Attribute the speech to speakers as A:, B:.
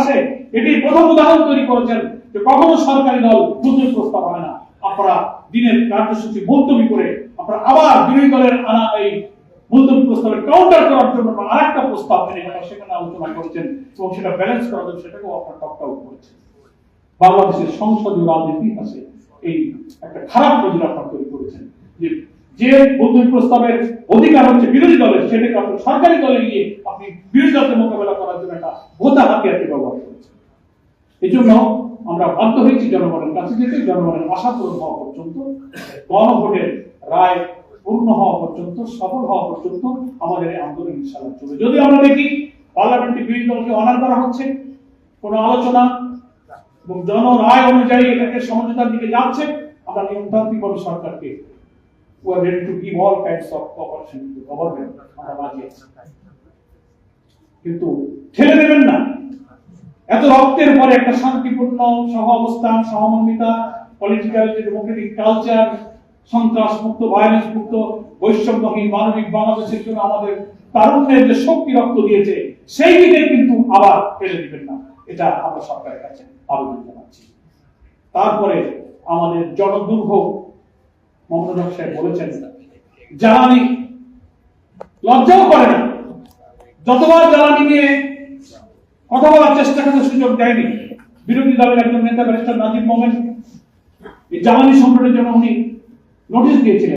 A: ইতিহাসে এটি প্রথম উদাহরণ তৈরি করেছেন যে কখনো সরকারি দল নতুন প্রস্তাব হয় না। আপনারা দিনের কার্যসূচি মুলতবি করে আপনারা আবার বিরোধী দলের আনা এই মুলতবি প্রস্তাবের কাউন্টার করার জন্য আরেকটা প্রস্তাব এনে সেখানে আলোচনা করেছেন এবং সেটা ব্যালেন্স করার জন্য সেটাকেও আপনারা টক আউট করেছেন। বাংলাদেশের সংসদীয় রাজনীতি আছে এই একটা খারাপ নজির আপনারা তৈরি করেছেন যে মুলতবি প্রস্তাবের অধিকার হচ্ছে বিরোধী দলের, সেটাকে আপনি সরকারি দলে গিয়ে আপনি বিরোধী দলকে মোকাবেলা করার জন্য একটা ভোতা হাতিয়ারকে ব্যবহার করেছেন। এই জন্য আমরা বাধ্য হয়েছি জনগণের কাছে যেতে, জনগণের আশা পূরণ হওয়া পর্যন্ত, গণভোটের রায় পূর্ণ হওয়া পর্যন্ত, সফল হওয়া পর্যন্ত আমাদের এই আন্দোলন ইনশাআল্লাহ চলবে। যদি আমরা দেখি পার্লামেন্টে বিরোধী দলকে অনার করা হচ্ছে, কোন আলোচনা এবং জনরায় অনুযায়ী এটাকে সমঝোতার দিকে যাচ্ছে, আমরা নিয়মতান্ত্রিকভাবে সরকারকে we are ready to give all kinds of cooperation to government, আমরা রাজি আছি। কিন্তু ঠেলে দেবেন না। এত রক্তের পরে একটা শান্তিপূর্ণ সহ অবস্থান, সহমর্মিতা, পলিটিক্যাল ডেমোক্রেটিক কালচার, সন্ত্রাস মুক্ত, ভায়োলেন্স মুক্ত, বৈষম্যহীন মানবিক বাংলাদেশের জন্য আমাদের তারুণ্যের যে শক্তি রক্ত দিয়েছে সেই দিকে কিন্তু আবার ফেলে দিবেন না, এটা আমরা সরকারের কাছে আবেদন জানাচ্ছি। তারপরে আমাদের জনদুর্ভোগ মমতাজ সাহেব বলেছেন জ্বালানি লজ্জাও করে না, যতবার জ্বালানি নিয়ে কথা বলার চেষ্টা করতে সুযোগ দেয়নি বিরোধী দলের একজন নেতা ব্যারিস্টার নাজিব মোমেন এই জ্বালানি সংকটের জন্য উনি নোটিশ দিয়েছিলেন